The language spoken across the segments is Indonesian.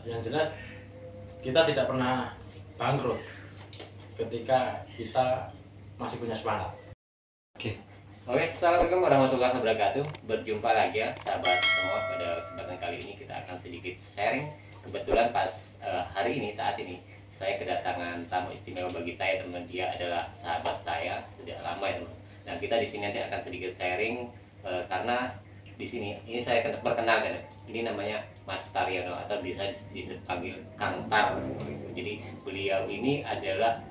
yang jelas kita tidak pernah bangkrut ketika kita masih punya semangat. Oke, assalamualaikum warahmatullahi wabarakatuh. Berjumpa lagi ya sahabat semua. Pada kesempatan kali ini kita akan sedikit sharing. Kebetulan pas hari ini, saat ini saya kedatangan tamu istimewa bagi saya, teman. Dia adalah sahabat saya sudah lama ya teman. Nah, kita di sini nanti akan sedikit sharing karena di sini ini saya akan perkenalkan. Ini namanya Mas Taryono atau bisa dipanggil Kang Tar seperti itu. Jadi beliau ini adalah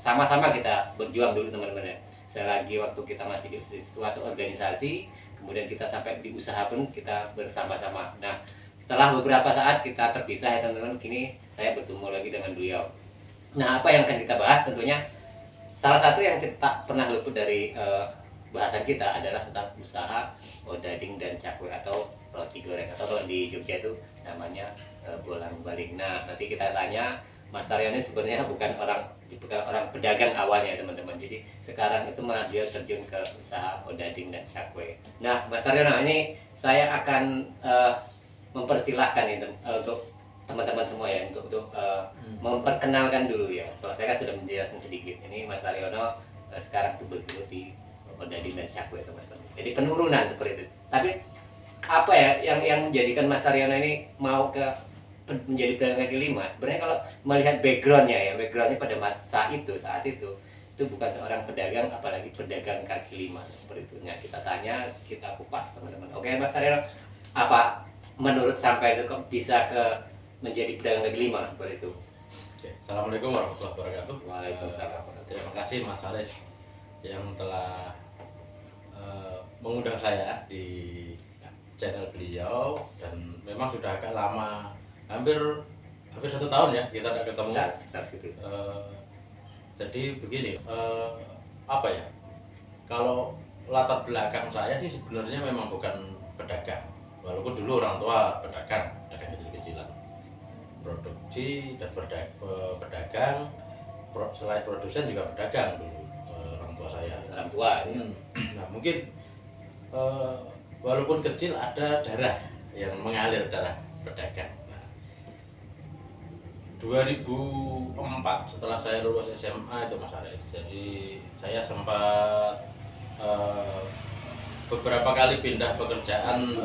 sama-sama kita berjuang dulu teman-teman ya. Selagi waktu kita masih di suatu organisasi, kemudian kita sampai di usaha pun kita bersama-sama. Nah, setelah beberapa saat kita terpisah ya teman-teman, kini saya bertemu lagi dengan beliau. Nah, apa yang akan kita bahas tentunya salah satu yang kita tak pernah luput dari bahasan kita adalah tentang usaha odading dan cakwe atau roti goreng, atau kalau di Jogja itu namanya bolang-balik. Nah, nanti kita tanya Mas Taryono sebenarnya bukan orang pedagang awalnya teman-teman. Jadi sekarang itu malah dia terjun ke usaha odading dan cakwe. Nah, Mas Taryono, ini saya akan mempersilahkan ini untuk teman-teman semua ya untuk memperkenalkan dulu ya. Kalau saya kan sudah menjelaskan sedikit. Ini Mas Taryono sekarang itu bergelut di odading dan cakwe teman-teman. Jadi penurunan seperti itu. Tapi apa ya yang menjadikan Mas Taryono ini mau menjadi pedagang kaki lima? Sebenarnya kalau melihat backgroundnya pada saat itu bukan seorang pedagang, apalagi pedagang kaki lima seperti itu. Nah, kita tanya, kita kupas teman-teman. Oke Mas Taryono, apa menurut sampai itu kok bisa menjadi pedagang kaki lima seperti itu? Oke. Assalamualaikum warahmatullahi wabarakatuh. Waalaikumsalam. Terima kasih Mas Aris yang telah mengundang saya di channel beliau, dan memang sudah agak lama, hampir 1 tahun ya kita tidak ketemu. Sekitar situ. Jadi begini, apa ya, kalau latar belakang saya sih sebenarnya memang bukan pedagang, walaupun dulu orang tua pedagang kecil-kecilan, produksi dan pedagang, selain produsen juga pedagang dulu, orang tua saya. Orang tua ya. Nah, mungkin walaupun kecil ada darah yang mengalir, darah pedagang. 2004 setelah saya lulus SMA itu Mas Aris, jadi saya sempat beberapa kali pindah pekerjaan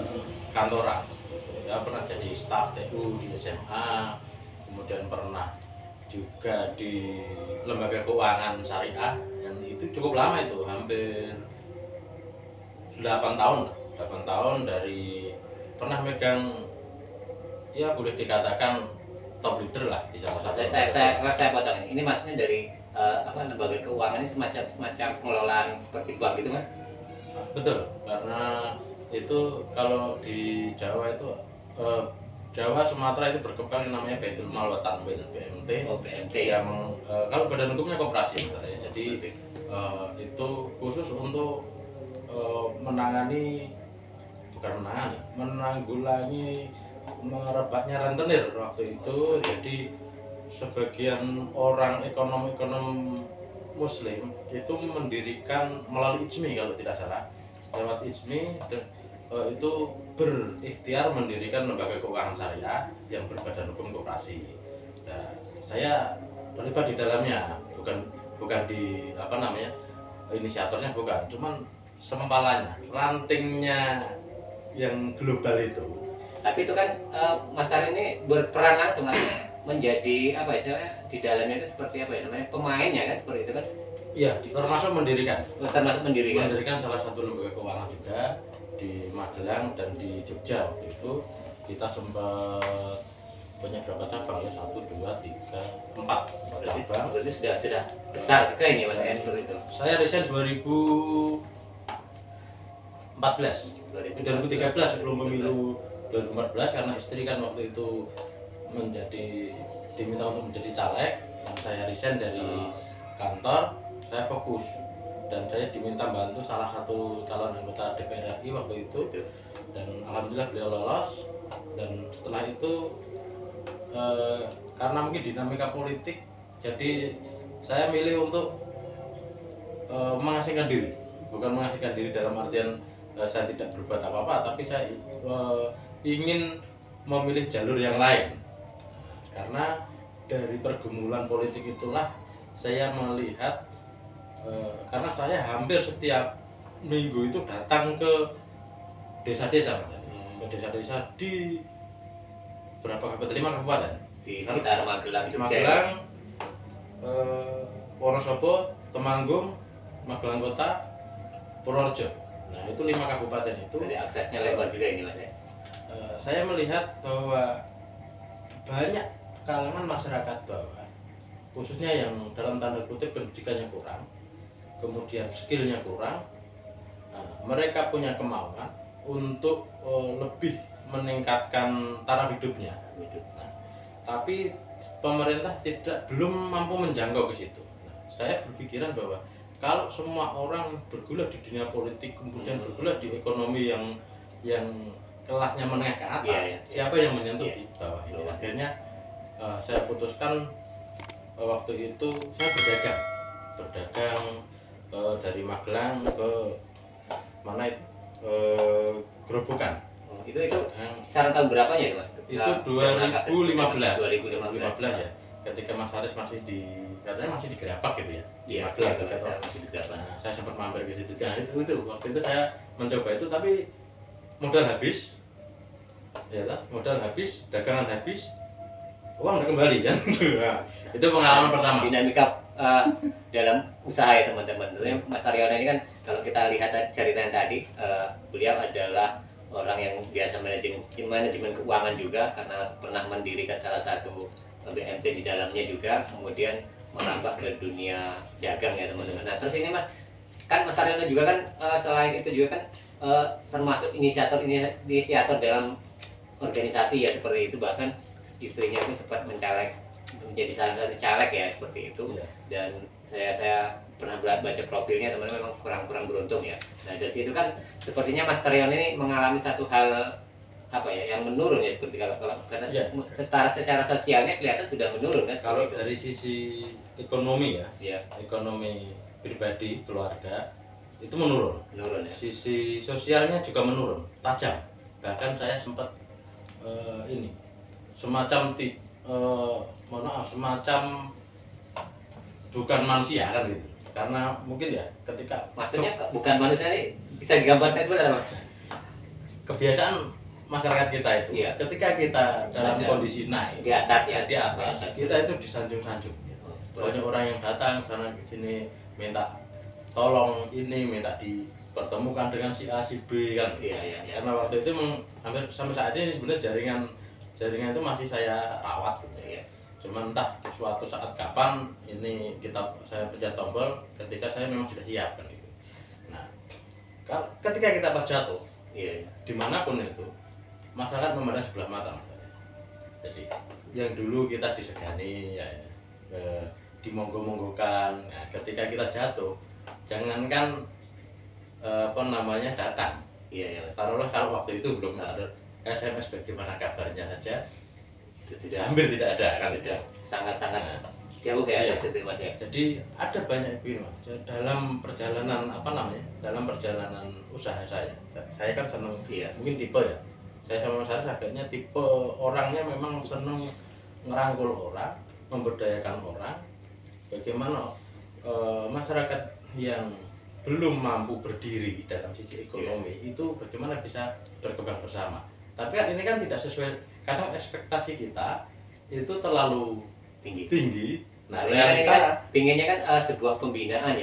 kantoran ya, pernah jadi staf TU di SMA, kemudian pernah juga di lembaga keuangan syariah yang itu cukup lama, itu hampir 8 tahun dari pernah megang, ya boleh dikatakan top leader lah di salah satu. Saya potong ini maksudnya dari lembaga keuangan ini semacam pengelolaan seperti bank gitu Mas? Betul, karena itu kalau di Jawa itu Jawa Sumatera itu berkembang yang namanya Baitul Mal wa Tanwil, BMT. Oh, BMT. Yang kalau badan hukumnya koperasi misalnya. Jadi itu khusus untuk menanggulangi merebaknya rentenir waktu itu. Jadi sebagian orang ekonom muslim itu mendirikan melalui IJMI kalau tidak salah, lewat IJMI itu berikhtiar mendirikan lembaga keuangan syariah yang berbadan hukum koperasi. Nah, saya terlibat di dalamnya, bukan di inisiatornya, bukan, cuman sempalannya, rantingnya yang global itu. Tapi itu kan Mas Tar ini berperan langsung menjadi apa istilahnya di dalamnya itu seperti apa ya namanya, pemainnya kan seperti itu kan? Iya, termasuk mendirikan. Mendirikan salah satu lembaga keuangan juga di Magelang dan di Jogja. Waktu itu kita sempat punya berapa cabang ya, 1, 2, 3, 4 cabang. Berarti sudah besar juga ini Mas Endor itu. Saya resign 2013 sebelum pemilu 2014, karena istri kan waktu itu diminta untuk menjadi caleg. Saya resign dari kantor, saya fokus, dan saya diminta bantu salah satu calon anggota DPR RI waktu itu, dan alhamdulillah beliau lolos. Dan setelah itu karena mungkin dinamika politik, jadi saya milih untuk mengasingkan diri. Bukan mengasingkan diri dalam artian saya tidak berbuat apa-apa, tapi saya ingin memilih jalur yang lain. karena dari pergumulan politik itulah saya melihat karena saya hampir setiap minggu itu datang ke desa-desa Mas. Ke desa-desa di berapa kabupaten? 5 kabupaten di sekitar Magelang, Jogja. Magelang, Wonosobo, Temanggung, Magelang Kota, Purworejo. Nah itu 5 kabupaten itu. Jadi aksesnya lebar juga ini Mas ya. Saya melihat bahwa banyak kalangan masyarakat bawah, khususnya yang dalam tanda kutip pendidikannya kurang, kemudian skillnya kurang, mereka punya kemauan untuk lebih meningkatkan taraf hidupnya. Nah, tapi pemerintah belum mampu menjangkau ke situ. Nah, saya berpikiran bahwa kalau semua orang bergulat di dunia politik, kemudian bergulat di ekonomi yang kelasnya menengah ke atas, siapa yang menyentuh di bawah ini? Akhirnya saya putuskan waktu itu saya berdagang dari Magelang ke mana itu Gerobokan. Itu sekarang tahun berapanya itu Mas? Itu 2015 ya. Ketika Mas Haris katanya masih di Gerapak gitu ya. Iya, Magelang masih di Gerapak. Nah, saya sempat mampir ke situ. Nah, itu waktu itu saya mencoba itu, tapi modal habis. Ya kan? Modal habis, dagangan habis, uang nggak kembali kan. Nah, itu pengalaman pertama. Dinamika dalam usaha ya teman-teman. Mas Haryono ini kan kalau kita lihat ceritanya tadi, beliau adalah orang yang biasa manajemen keuangan juga karena pernah mendirikan salah satu BMT di dalamnya juga, kemudian merambah ke dunia dagang ya teman-teman. Nah terus ini Mas, kan Mas Haryono juga kan selain itu juga kan termasuk inisiator dalam organisasi ya seperti itu, bahkan istrinya pun sempat menjadi salah satu caleg ya seperti itu. Dan saya pernah baca profilnya teman-teman, memang kurang beruntung ya. Nah dari situ kan sepertinya Mas Haryono ini mengalami satu hal apa ya yang menurun ya, seperti kalau karena secara sosialnya kelihatan sudah menurun kan. Kalau dari sisi ekonomi ya, ekonomi pribadi keluarga itu menurun ya. Sisi sosialnya juga menurun tajam. Bahkan saya sempat semacam bukan manusia kan gitu, karena mungkin ya ketika maksudnya bukan manusia ini bisa digambarkan sebenarnya Mas, kebiasaan masyarakat kita itu ketika kita dalam kondisi naik di atas kita itu disanjung-sanjung. Banyak orang yang datang sana ke sini minta tolong ini, minta dipertemukan dengan si A si B kan. Karena waktu itu hampir sampai saat ini sebenarnya jaringan itu masih saya rawat gitu. Cuman entah suatu saat kapan ini saya pencet tombol ketika saya memang sudah siap kan gitu. Nah, ketika kita pas jatuh, dimanapun itu masyarakat memandang sebelah mata masyarakat. Jadi yang dulu kita disegani dimonggo-monggokan. Nah, ketika kita jatuh, jangankan datang. Taruhlah kalau waktu itu belum ada SMS bagaimana kabarnya saja, sudah hampir tidak ada kan. Sudah sangat-sangat jauh ya situ Mas ya. Jadi ada banyak Mas dalam perjalanan dalam perjalanan usaha saya kan senang mungkin tipe ya. Saya sama Mas Haris agaknya tipe orangnya memang senang ngerangkul orang, memberdayakan orang. Bagaimana masyarakat yang belum mampu berdiri dalam sisi ekonomi itu bagaimana bisa berkembang bersama. Tapi kan ini kan tidak sesuai, kadang ekspektasi kita itu terlalu tinggi. Nah, kita pinginnya kan sebuah pembinaan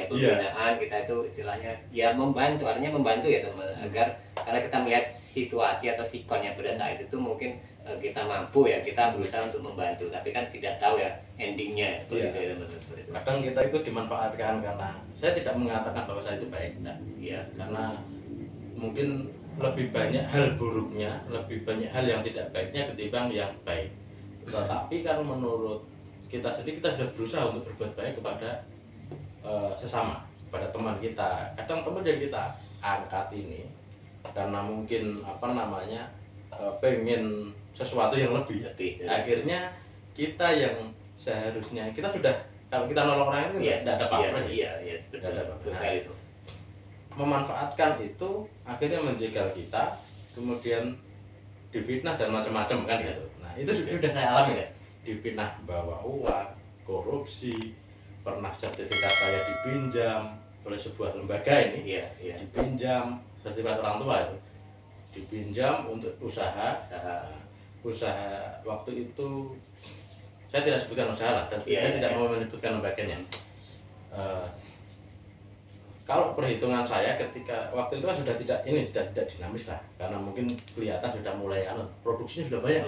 kita itu istilahnya ya membantu, artinya membantu ya teman, agar karena kita melihat situasi atau sikon yang pada saat itu mungkin kita mampu ya, kita berusaha untuk membantu, tapi kan tidak tahu ya endingnya seperti itu ya teman-teman. Kadang kita itu dimanfaatkan, karena saya tidak mengatakan bahwa saya itu baik, karena mungkin lebih banyak hal buruknya, lebih banyak hal yang tidak baiknya ketimbang yang baik. Tetapi kan menurut kita sendiri, kita sudah berusaha untuk berbuat baik kepada sesama, kepada teman kita. Kadang teman yang kita angkat ini karena mungkin pengen sesuatu yang lebih. Akhirnya kita yang seharusnya kita sudah, kalau kita nolong orang itu tidak ada apa-apa. Tidak ada apa-apa. Memanfaatkan itu akhirnya menjegal kita, kemudian difitnah dan macam-macam kan gitu. Nah itu sudah saya alami ya. dipinah bawa uang, korupsi, pernah sertifikat saya dipinjam oleh sebuah lembaga ini, Iya, iya. dipinjam sertifikat orang tua itu, dipinjam untuk usaha. Usaha waktu itu saya tidak sebutkan usaha lah, dan saya tidak mau menyebutkan lembaganya. Kalau perhitungan saya ketika waktu itu kan sudah tidak dinamis lah, karena mungkin kelihatan sudah mulai produksinya sudah banyak,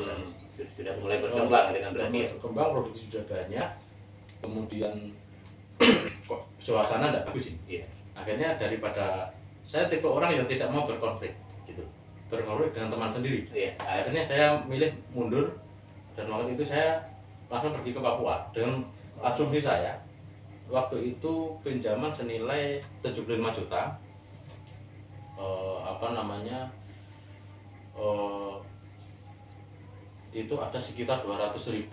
sudah mulai berkembang dengan berarti. Berkembang, produksi sudah banyak, kemudian kok suasana tidak bagus ini. Iya. Akhirnya daripada saya tipe orang yang tidak mau berkonflik gitu, berkonflik dengan teman sendiri. Iya. Akhirnya saya milih mundur, dan waktu itu saya langsung pergi ke Papua dengan asumsi saya. Waktu itu pinjaman senilai 75 juta, itu ada sekitar 200.000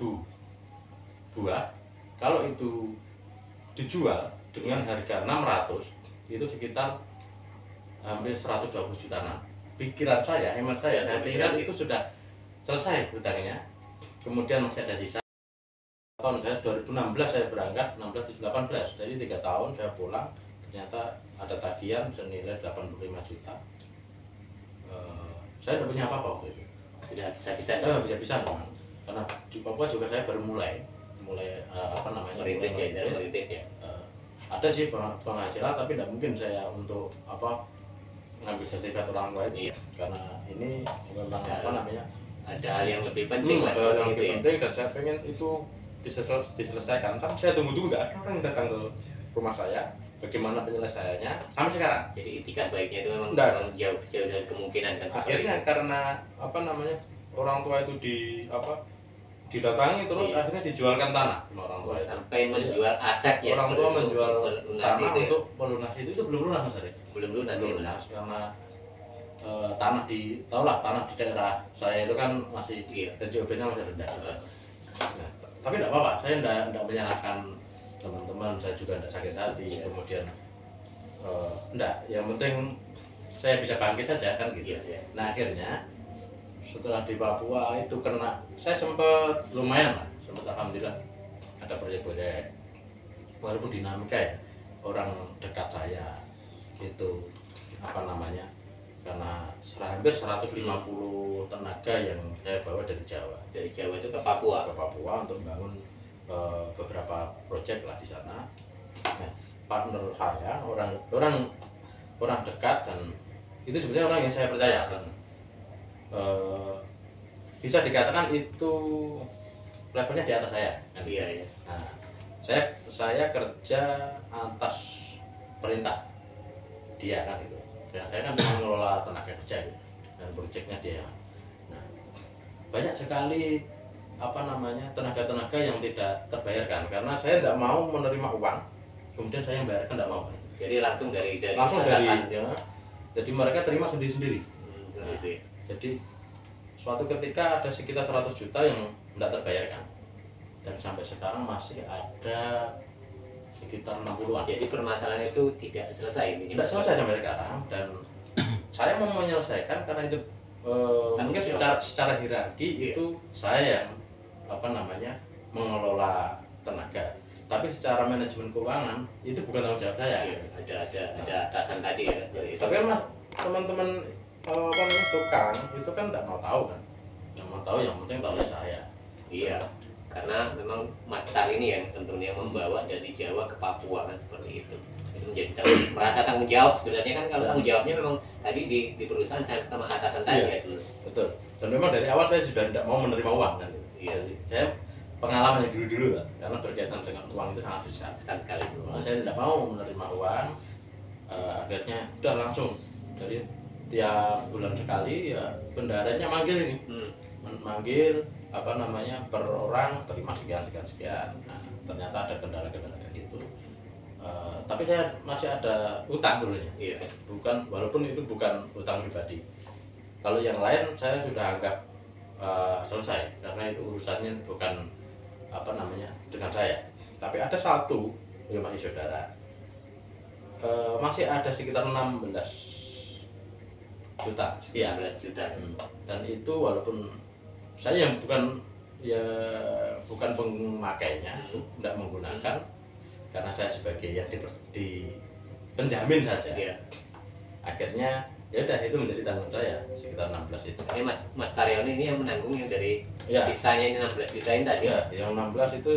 buah. Kalau itu dijual dengan harga 600, itu sekitar hampir 120 jutaan. Pikiran saya, hemat saya tinggal itu sudah selesai hutangnya. Kemudian masih ada sisa. Tahun saya 2016 saya berangkat, 16, 18, jadi 3 tahun saya pulang, ternyata ada tagihan senilai 85 juta. Saya tidak punya apa-apa waktu itu. Sudah bisa-bisa. Bisa-bisa memang. Karena di Papua juga saya baru mulai merintis ya. Ada sih penghasilan, tapi tidak mungkin saya untuk ngambil sertifikat orang tua itu. Iya. Karena ini memang ada hal yang lebih penting, ada hal yang lebih penting, dan saya pengen itu diselesaikan. Tapi saya tunggu nggak ada orang yang datang ke rumah saya. Bagaimana penyelesaiannya sampai sekarang? Jadi itikat baiknya itu memang jauh dari kemungkinan kan. Akhirnya karena orang tua itu didatangi terus, akhirnya dijualkan tanah sama orang tua itu. Sampai menjual aset ya. Orang tua menjual tanah itu untuk melunasi itu belum lunas, Mas Ari. Belum lunas Karena tanah tanah di daerah saya itu kan masih TJOB-nya masih rendah. Nah, tapi tidak apa-apa, saya tidak menyalahkan teman-teman, saya juga tidak sakit hati. Kemudian yang penting saya bisa bangkit saja kan gitu. Nah, akhirnya setelah di Papua itu saya sempat lumayan lah, alhamdulillah ada proyek-proyek, walaupun dinamika ya, orang dekat saya itu karena hampir 150 tenaga yang saya bawa dari Jawa itu ke Papua untuk membangun beberapa proyek lah di sana. Nah, partner saya orang dekat, dan itu sebenarnya orang yang saya percaya. Bisa dikatakan itu levelnya di atas saya. Iya. Nah, saya kerja atas perintah dia kan itu. Dan saya kan mengelola tenaga kerja gitu, dan proyeknya dia. Nah, banyak sekali tenaga-tenaga yang tidak terbayarkan karena saya tidak mau menerima uang, kemudian saya yang bayarkan, tidak mau. Jadi langsung dari jadi mereka terima sendiri-sendiri. Nah, gitu ya. Jadi suatu ketika ada sekitar 100 juta yang tidak terbayarkan, dan sampai sekarang masih ada sekitar 60-an. Jadi permasalahan itu tidak selesai. Tidak selesai sampai sekarang, dan saya mau menyelesaikan karena itu mungkin secara hierarki itu saya yang mengelola tenaga, tapi secara manajemen keuangan itu bukan tanggung jawab saya. Ada atasan tadi ya. Tapi kan teman-teman tukang itu kan tidak mau tahu kan, yang mau tahu yang penting tahu saya. Iya, karena memang Mas Tar ini yang tentunya membawa dari Jawa ke Papua kan seperti itu. Itu menjadi merasa tanggung jawab sebenarnya kan. Kalau tanggung jawabnya memang tadi di perusahaan sama atasan tadi ya dulu. Betul. Dan memang dari awal saya sudah tidak mau menerima uang kan. Iya. Saya pengalaman yang dulu lah, karena berkaitan dengan uang itu sangat besar sekali. Saya tidak mau menerima uang. Akhirnya udah langsung dari tiap bulan sekali ya bendaharanya manggil ini, manggil per orang terima sekian. Nah, ternyata ada kendala-kendala kayak gitu. Tapi saya masih ada utang dulunya. Iya. Walaupun itu bukan utang pribadi. Kalau yang lain saya sudah anggap selesai karena itu urusannya bukan dengan saya. Tapi ada satu yang masih saudara. Masih ada sekitar 16 juta sekian. 16 juta. Dan itu walaupun saya yang bukan bukan pemakainya, tidak menggunakan, karena saya sebagai yang di penjamin saja. Iya. Akhirnya ya udah itu menjadi tanggung saya sekitar 16 itu. Ini Mas Taryono ini yang menanggung yang dari Ya. sisanya ini 16 juta ini tadi. Ya, yang 16 itu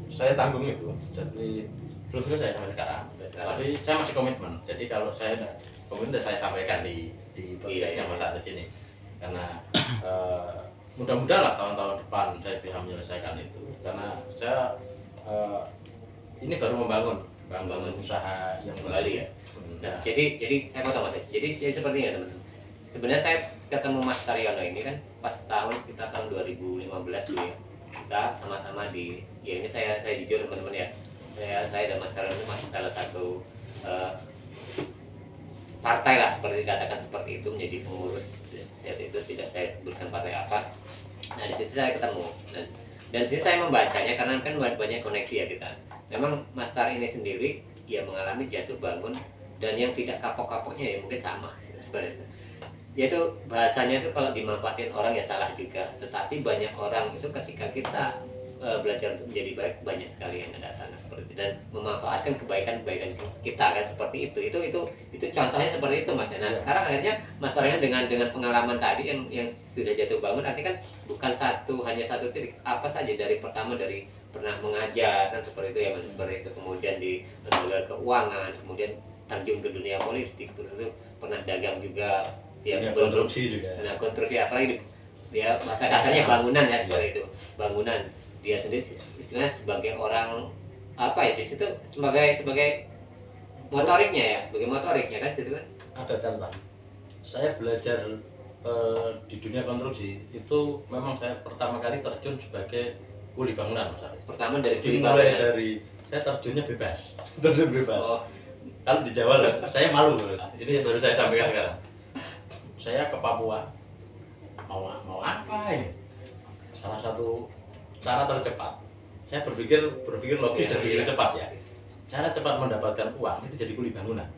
saya tanggung itu. Jadi belum selesai sampai sekarang. Tapi saya masih komitmen. Jadi kalau saya komitmen saya sampaikan di podcastnya Mas Aris ini. Karena mudah-mudahan lah tahun-tahun depan saya bisa menyelesaikan itu. Karena saya ini baru membangun usaha yang kembali ya. Nah, jadi saya mau tahu jadi seperti ini teman-teman. Sebenarnya saya ketemu Mas Taryono ini kan pas sekitar tahun 2015 dulu ya. Kita sama-sama di ya ini saya jujur teman-teman ya. Saya dan Mas Taryono masuk salah satu partai lah seperti dikatakan seperti itu, menjadi pengurus. Saat itu tidak saya sebutkan partai apa. Nah, di situ saya ketemu dan di sini saya membacanya karena kan banyak koneksi ya kita. Memang Mas Tar ini sendiri ya mengalami jatuh bangun, dan yang tidak kapok-kapoknya ya mungkin sama seperti itu. Yaitu bahasanya itu kalau dimanfaatin orang ya salah juga, tetapi banyak orang itu ketika kita belajar untuk menjadi baik, banyak sekali yang datang seperti itu dan memanfaatkan kebaikan-kebaikan kita kan seperti itu contohnya seperti itu Mas. Nah sekarang akhirnya Mas Taryono dengan pengalaman tadi yang sudah jatuh bangun, artinya kan bukan hanya satu titik, apa saja dari pertama dari pernah mengajar kan seperti itu ya Mas, seperti itu, kemudian di lembaga keuangan, kemudian terjun ke dunia politik, terus itu pernah dagang juga ya, konstruksi juga. Nah konstruksi apalagi dia masa kasarnya bangunan ya seperti itu, bangunan. Dia sendiri istilahnya sebagai orang apa ya di situ sebagai motoriknya ya, sebagai motoriknya kan situ kan. Ada contoh. Saya belajar di dunia konstruksi itu memang saya pertama kali terjun sebagai kuli bangunan Mas Ari. Pertama dari kuli mulai bangunan. dari saya terjunnya bebas. Terjun bebas. Oh. Kalau di Jawa loh, saya malu. Ini baru saya sampaikan sekarang. Saya ke Papua. Mau apa ini? Salah satu cara tercepat. Saya berpikir logis dan berpikir cepat ya. Cara cepat mendapatkan uang itu jadi kuli bangunan.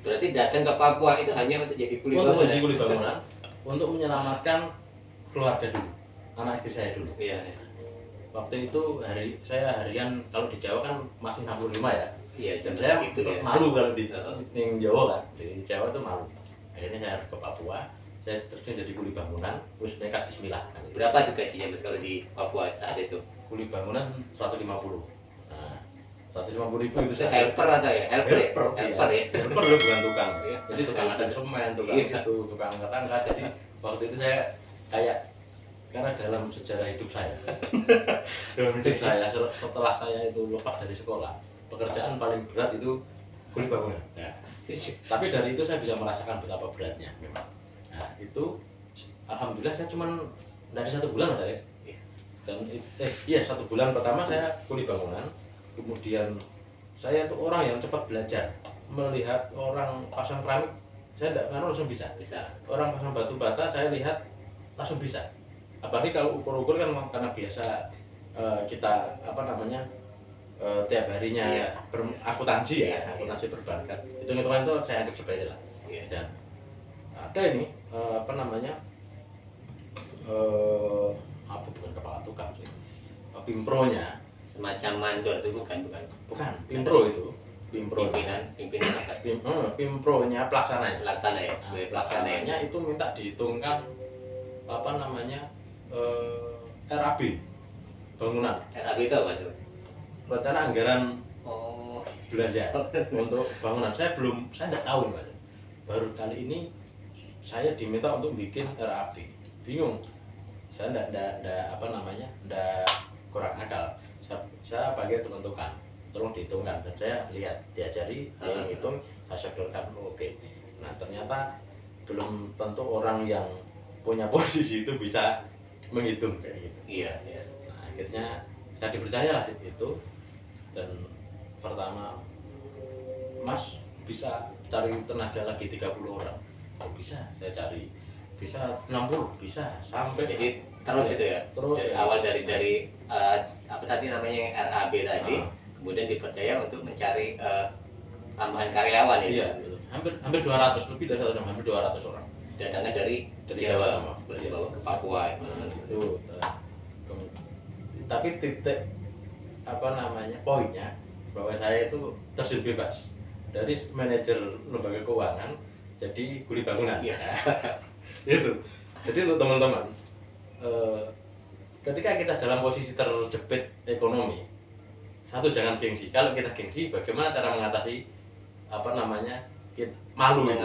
Berarti datang ke Papua itu hanya untuk jadi kuli bangunan. Untuk jadi kuli bangunan, untuk menyelamatkan keluarga dulu, anak istri saya dulu. Iya. Waktu itu saya harian kalau di Jawa kan masih 65 ya. Iya, Dan saya gitu ya. malu kalau di Jawa kan. Di Jawa itu malu. Akhirnya saya ke Papua, saya terjun jadi kuli bangunan, terus nekat bismillah. Berapa tuh gajinya Mas kalau di Papua saat itu? Kuli bangunan 150. Nah, 150.000 itu saya helper atau ya? Helper ya? Helper loh, bukan tukang. Iya. Jadi tukang ada semen, tukang itu, tukang angkat-angkat. Jadi waktu itu saya kayak karena dalam sejarah hidup saya, setelah saya itu lepas dari sekolah, pekerjaan paling berat itu kuli bangunan. Nah, tapi dari itu saya bisa merasakan betapa beratnya memang. Nah itu alhamdulillah saya cuma dari 1 bulan Mas Aris. Dan 1 bulan pertama saya kuli bangunan, kemudian saya itu orang yang cepat belajar, melihat orang pasang keramik saya tidak langsung bisa. Orang pasang batu bata saya lihat langsung bisa. Apalagi kalau ukur-ukur kan karena biasa kita tiap harinya akuntansi ya, akuntansi perbankan. Hitung-hitungan itu saya anggap sepele lah. Dan ada ini bukan kepala tukang sih, pimpronya, semacam mandor itu bukan pimpro itu pimpinan apa? Pimpronya pelaksananya ya, pelaksananya itu minta dihitungkan RAB bangunan. RAB itu apa Mas? Rencana anggaran belanja untuk bangunan. Saya tidak tahu Mas. Baru kali ini saya diminta untuk bikin RAB. Bingung. Saya tidak kurang akal. Saya pakai tentukan, tolong dihitungkan, dan saya lihat diajari, dia hitung, saya sodorkan, oke. Nah ternyata belum tentu orang yang punya posisi itu bisa menghitung kayak gitu. Iya. Nah, akhirnya saya dipercayalah itu, dan pertama, Mas bisa cari tenaga lagi 30 orang. Oh bisa, saya cari. Bisa 60, bisa sampai. Jadi terus itu ya. Terus dari awal dari apa tadi namanya RAB tadi, kemudian dipercaya untuk mencari tambahan karyawan ya. Iya, hampir 200, lebih dari 100, hampir 200 orang. Datangnya dari Jawa semua. Dibawa ke Papua. Itu tapi titik apa namanya poinnya bahwa saya itu terjun bebas dari manajer lembaga keuangan jadi kuli bangunan. Iya. Itu. Jadi untuk teman-teman, ketika kita dalam posisi terjepit ekonomi, satu jangan gengsi. Kalau kita gengsi, bagaimana cara mengatasi apa namanya malu itu?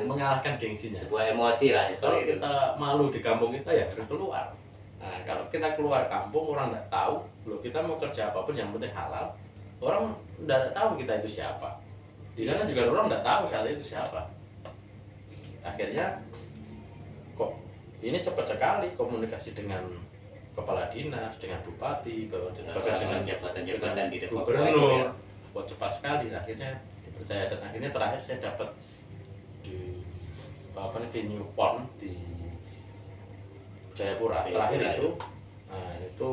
mengalahkan gengsinya. Sebuah emosi lah. Kalau kita malu di kampung kita ya harus keluar. Nah, kalau kita keluar kampung orang nggak tahu, loh kita mau kerja apapun yang penting halal, orang nggak tahu kita itu siapa. Di sana juga orang nggak tahu saya itu siapa. Akhirnya kok ini cepat sekali komunikasi dengan kepala dinas, dengan bupati, bahkan dengan jabatan-jabatan di Depok gubernur, kok cepat sekali. Akhirnya dipercaya dan akhirnya terakhir saya dapat di apa nih di Newport di Jayapura terakhir itu. Nah itu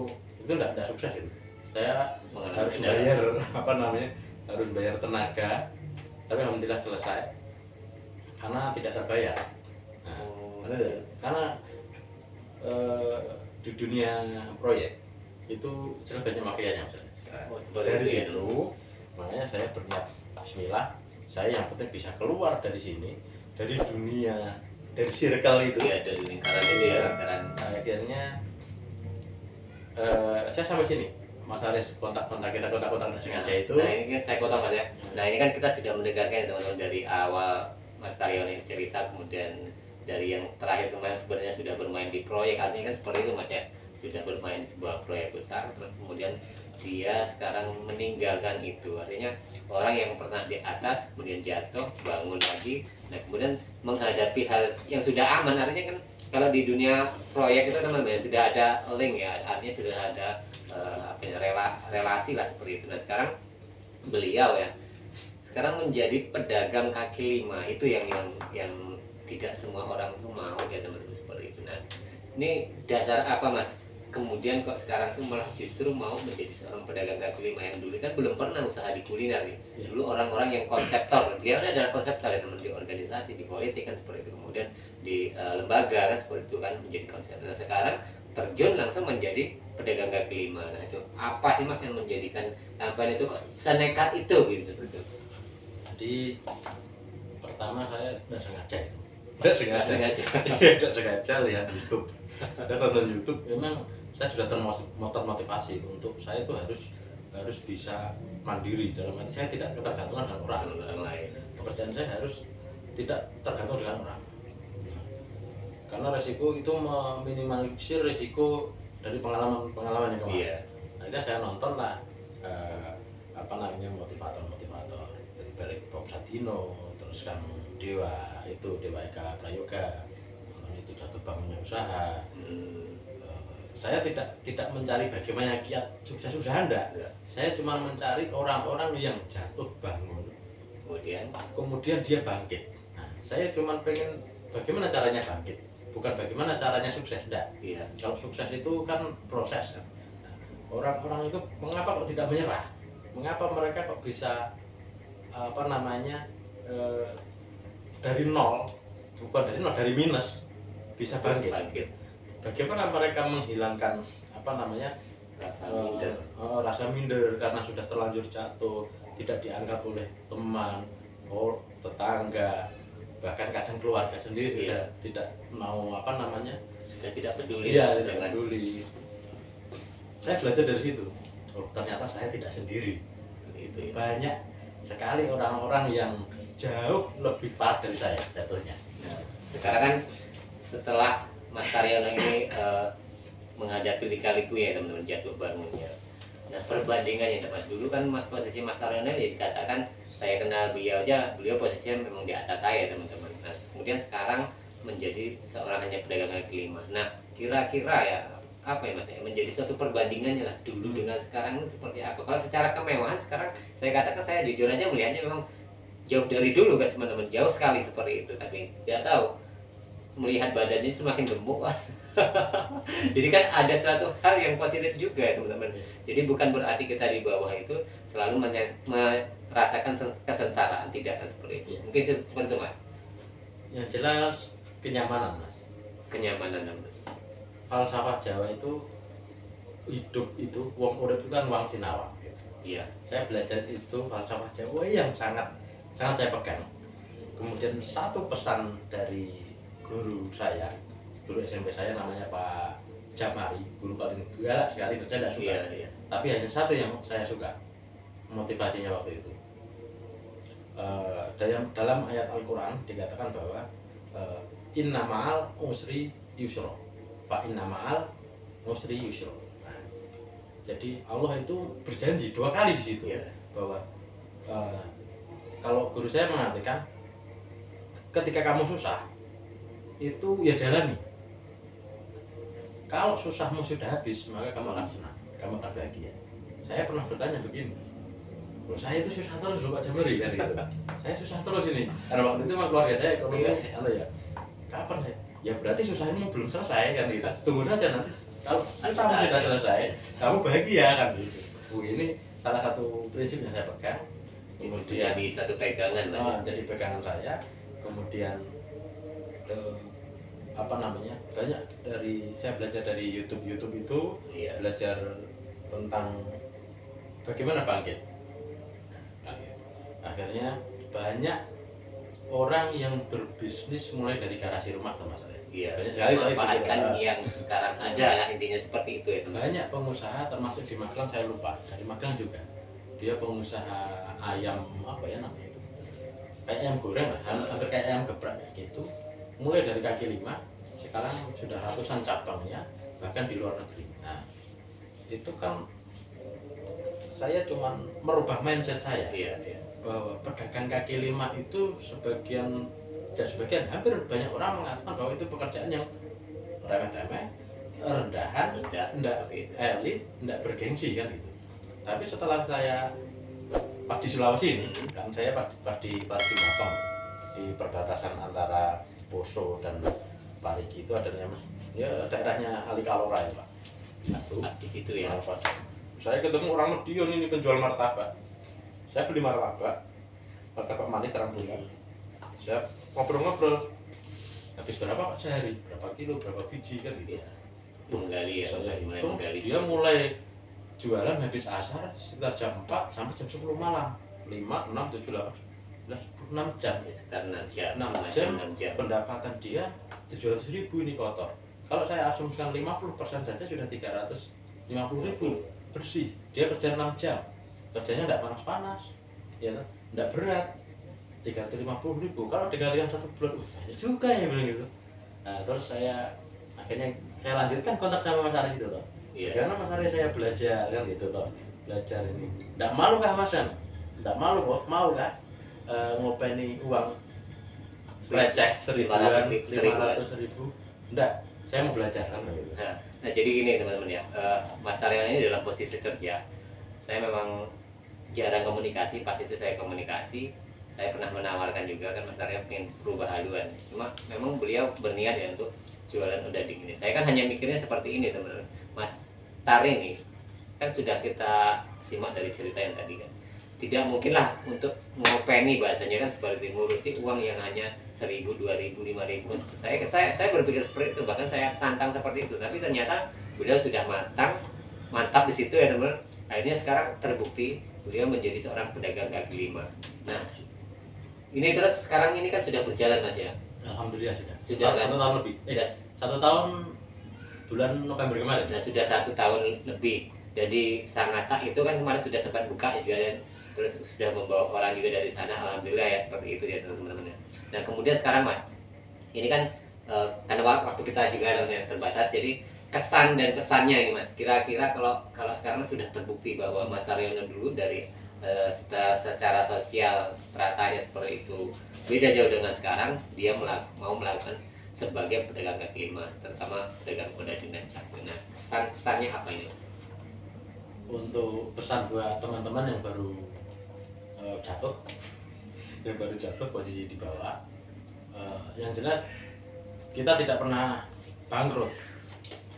enggak sukses itu. Saya harus bayar apa namanya harus bayar tenaga, tapi alhamdulillah selesai karena tidak terbayar. Nah, karena di dunia proyek itu sangat banyak mafianya dari situ, makanya saya berniat Bismillah, saya yang penting bisa keluar dari sini, dari dunia, dari circle itu ya, dari lingkaran itu ya. Akhirnya saya sampai sini Mas Aris kontak-kontak kita kontak-kontak sengaja itu. Nah ini kan saya kontak Mas ya. Nah ini kan kita sudah mendengarkan teman-teman dari awal Mas Taryono ini cerita, kemudian dari yang terakhir kemarin sebenarnya sudah bermain di proyek, artinya kan seperti itu Mas ya, sudah bermain di sebuah proyek besar, terus kemudian dia sekarang meninggalkan itu, artinya orang yang pernah di atas kemudian jatuh bangun lagi, nah kemudian menghadapi hal yang sudah aman, artinya kan kalau di dunia proyek itu teman-teman sudah ada link ya, artinya sudah ada relasi lah seperti itu. Nah sekarang beliau ya sekarang menjadi pedagang kaki lima, itu yang tidak semua orang itu mau ya teman-teman seperti itu. Nah ini dasar apa Mas kemudian kok sekarang tuh malah justru mau menjadi seorang pedagang kaki lima yang dulu kan belum pernah usaha di kuliner nih. Dulu orang-orang yang konseptor, dia kan adalah konseptor ya teman, di organisasi, di politik kan seperti itu, kemudian di lembaga kan seperti itu kan menjadi konseptor. Nah sekarang terjun langsung menjadi pedagang kaki lima. Nah itu apa sih Mas yang menjadikan sampai itu kok senekat itu gitu seperti itu? Jadi pertama saya nggak sengaja itu. Tidak sengaja lihat YouTube dan nonton YouTube. Memang saya sudah termotivasi untuk saya itu harus bisa mandiri, dalam arti saya tidak ketergantungan dengan orang lain. Pekerjaan saya harus tidak tergantung dengan orang, karena resiko itu meminimalisir resiko dari pengalaman yang kemarin. Akhirnya saya nonton lah apa namanya motivator dari Bob Sadino, terus kan Dewa Eka Prayoga, itu satu bangunnya usaha. Saya tidak mencari bagaimana kiat sukses usaha, enggak. Saya cuma mencari orang-orang yang jatuh bangun kemudian dia bangkit. Nah, saya cuma pengen bagaimana caranya bangkit, bukan bagaimana caranya sukses, enggak. Kalau sukses itu kan proses. Nah, orang-orang itu mengapa kok tidak menyerah, mengapa mereka kok bisa apa namanya dari nol, bukan dari nol, dari minus bisa bangkit. Bagaimana mereka menghilangkan apa namanya rasa minder karena sudah terlanjur jatuh, tidak dianggap oleh teman, tetangga, bahkan kadang keluarga sendiri tidak mau apa namanya, sudah tidak peduli. Tidak peduli. Saya belajar dari situ. Ternyata saya tidak sendiri. Banyak sekali orang-orang yang jauh lebih parah dari saya jatuhnya. Sekarang kan setelah Mas Taryono ini menghadapi lika-liku ya teman-teman, jatuh bangunnya. Nah perbandingannya teman, dulu kan posisi Mas Taryono ya dikatakan, saya kenal beliau aja, beliau posisinya memang di atas saya teman-teman. Nah kemudian sekarang menjadi seorang hanya pedagang kaki lima. Nah kira-kira ya apa ya Mas, menjadi suatu perbandingannya lah dulu dengan sekarang itu seperti apa? Kalau secara kemewahan sekarang saya katakan, saya jujur aja melihatnya memang jauh dari dulu kan teman-teman, jauh sekali seperti itu. Tapi tidak tahu, melihat badannya semakin gemuk. Jadi kan ada suatu hal yang positif juga ya teman-teman. Jadi bukan berarti kita di bawah itu selalu merasakan kesengsaraan, tidak kan seperti itu. Mungkin seperti itu Mas. Yang jelas kenyamanan Mas. Kenyamanan teman. Falsafah Jawa itu hidup itu wong urip itu kan wong sinawang gitu. Iya. Saya belajar itu falsafah Jawa yang sangat sangat saya pegang. Kemudian satu pesan dari guru saya, guru SMP saya namanya Pak Jamari, guru paling galak sekali, saya tidak suka. Iya, iya. Tapi hanya satu yang saya suka, motivasinya waktu itu. Dalam ayat Al-Quran dikatakan bahwa inna ma'al usri yusro, fa inna ma'al usri yusro. Nah, jadi Allah itu berjanji 2 kali di situ Iya. bahwa kalau guru saya mengartikan ketika kamu susah itu ya jalani. Kalau susahmu sudah habis maka kamu akan senang, kamu akan bahagia. Saya pernah bertanya begini, loh, saya itu susah terus loh Pak Jamari kan gitu. Saya susah terus ini karena waktu itu mah keluarga saya ekonomi ya kapan saya ya berarti susahmu belum selesai kan gitu, tunggu saja nanti kalau kamu sudah selesai kamu bahagia kan gitu. Ini salah satu prinsip yang saya pegang, kemudian Jadi satu pegangan lah. jadi pegangan saya. Kemudian apa namanya, banyak dari saya belajar dari YouTube itu, Iya. belajar tentang bagaimana bangkit. Akhirnya banyak orang yang berbisnis mulai dari garasi rumah tuh Mas. Iya. Banyak sekali Manfaatkan yang sekarang ada lah, intinya seperti itu ya teman. Banyak pengusaha termasuk di Magelang, saya lupa dari Magelang juga. Dia pengusaha ayam apa ya namanya itu? Kayak ayam goreng lah, hampir kayak ayam geprek kayak gitu. Mulai dari kaki 5, sekarang sudah ratusan cabangnya, bahkan di luar negeri. Nah, itu kan saya cuman merubah mindset saya. Iya, iya. Bahwa pedagang kaki 5 itu hampir banyak orang mengatakan bahwa itu pekerjaan yang remeh-temeh, rendahan, enggak elit, enggak bergengsi kan gitu. Tapi setelah saya pas di Sulawesi ini, kan saya pas di Parigi Motong, di perbatasan antara Poso dan Parigi itu adanya ya daerahnya Ali Kalora ya Pak. Pas di situ ya. Saya ketemu orang Medion ini penjual martabak. Saya beli martabak manis terang bulan. Saya ngobrol-ngobrol. Habis berapa Pak sehari? Berapa kilo? Berapa biji kan gitu. Menggali ya. Saya Mulai hitung, menggali. dia mulai jualan habis asar sekitar jam 4 sampai jam 10 malam. 5, 6, 7, 8, 6 jam. Ya, sekitar 6 jam. 6 jam. Pendapatan dia 700.000 ini kotor. Kalau saya asumsikan 50% saja sudah 350.000 bersih. Dia kerja 6 jam. Kerjanya tidak panas-panas, ya, tidak berat. 350.000. Kalau dikalikan 1 bulan, banyak juga ya bilang gitu. Nah, terus akhirnya saya lanjutkan kontak sama Mas Aris itu toh. Iya. Karena Mas Aris saya belajar kan gitu toh. Belajar ini. Tidak malu kah Mas? Tidak malu kok, mau kah? Ngopeni uang receh 500.000. Enggak, saya mau belajar kan gitu. Nah, jadi gini teman-teman ya, Mas Aryan ini dalam posisi kerja. Saya memang jarang komunikasi, pas itu saya komunikasi. Saya pernah menawarkan juga kan Mas Aryan pengen berubah haluan. Cuma memang beliau berniat ya untuk jualan udading ini. Saya kan hanya mikirnya seperti ini teman-teman. Mas Tari ini kan sudah kita simak dari cerita yang tadi kan. Tidak mungkin lah untuk ngopeni bahasanya kan seperti ngurusi uang yang hanya 1.000, 2.000, 5.000. Saya berpikir seperti itu, bahkan saya tantang seperti itu. Tapi ternyata beliau sudah mantap di situ ya teman. Akhirnya sekarang terbukti beliau menjadi seorang pedagang kaki 5. Nah, ini terus sekarang ini kan sudah berjalan Mas ya. Alhamdulillah sudah. Sudah kan? 1 tahun lebih. 1 tahun bulan November kemarin. Nah, sudah 1 tahun lebih. Jadi Sangatta itu kan kemarin sudah sempat buka juga dan terus sudah membawa orang juga dari sana. Alhamdulillah ya seperti itu ya teman-teman. Nah, kemudian sekarang Mas, ini kan karena waktu kita juga yang terbatas, jadi kesan dan pesannya ini Mas. Kira-kira kalau sekarang sudah terbukti bahwa Mas Taryono dulu dari secara sosial stratanya seperti itu beda jauh dengan sekarang, dia mau melakukan sebagai pedagang kaki 5, terutama pedagang udading dan cakwe. Nah, kesannya apa ini Mas? Untuk pesan buat teman-teman yang baru jatuh posisi di bawah, yang jelas kita tidak pernah bangkrut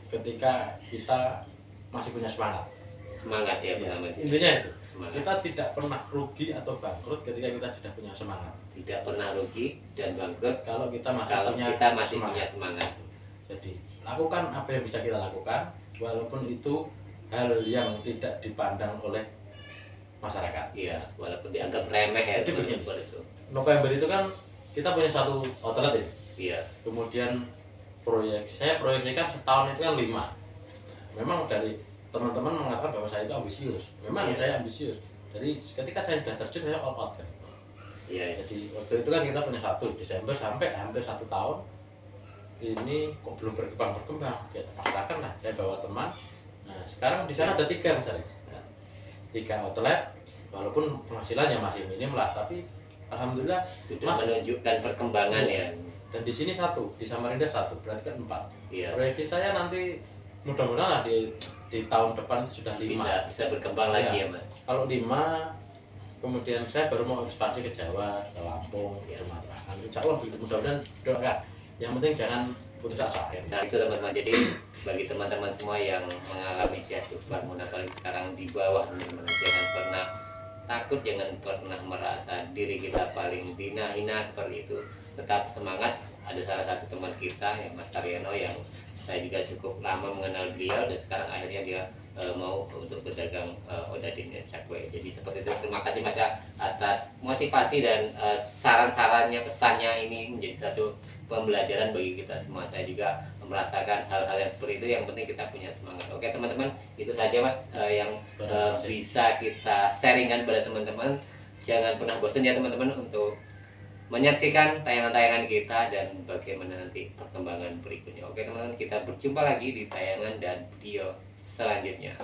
ketika kita masih punya semangat Ya, intinya itu semangat. Kita tidak pernah rugi atau bangkrut ketika kita sudah punya semangat. Tidak pernah rugi dan bangkrut kalau kita masih punya semangat. Jadi lakukan apa yang bisa kita lakukan, walaupun itu hal yang tidak dipandang oleh masyarakat. Iya, walaupun dianggap remeh ya Jadi teman-teman begini. seperti itu. November itu kan kita punya satu outlet ya. Iya, Kemudian saya proyeksikan setahun itu kan 5. Memang dari teman-teman mengatakan bahwa saya itu ambisius. Memang Iya. saya ambisius. Jadi ketika saya sudah terjun saya all out kan. iya, Jadi waktu itu kan kita punya 1 Desember sampai hampir 1 tahun ini kok belum berkembang. Ya paksakan lah saya bawa teman. Nah sekarang di sana ada 3 misalnya. Nah, 3 outlet walaupun penghasilannya masih minim lah, tapi alhamdulillah sudah Mas. menunjukkan perkembangan Iya. ya. Dan di sini 1, di Samarinda 1, berarti kan 4. Iya, Proyeksi saya nanti mudah-mudahan lah di tahun depan itu sudah 5. bisa berkembang lagi Iya. ya Mas. Kalau 5, kemudian saya baru mau ekspansi ke Jawa, ke Lampung, ke Iya. Sumatera. Insya Allah begitu, mudah-mudahan doakan. Yang penting jangan putus asa. Nah itu teman-teman, jadi bagi teman-teman semua yang mengalami jatuh bangun apalagi sekarang di bawah, teman-teman jangan pernah takut, jangan pernah merasa diri kita paling hina seperti itu. Tetap semangat. Ada salah satu teman kita yang Mas Taryono yang saya juga cukup lama mengenal beliau dan sekarang akhirnya dia mau untuk berdagang Odading Cakwe. Jadi seperti itu. Terima kasih Mas ya atas motivasi dan saran-sarannya, pesannya ini menjadi satu pembelajaran bagi kita semua. Saya juga merasakan hal-hal yang seperti itu. Yang penting kita punya semangat. Oke teman-teman, itu saja Mas yang bisa kita sharingkan pada teman-teman. Jangan pernah bosan ya teman-teman untuk menyaksikan tayangan-tayangan kita dan bagaimana nanti perkembangan berikutnya. Oke teman-teman, kita berjumpa lagi di tayangan dan video selanjutnya.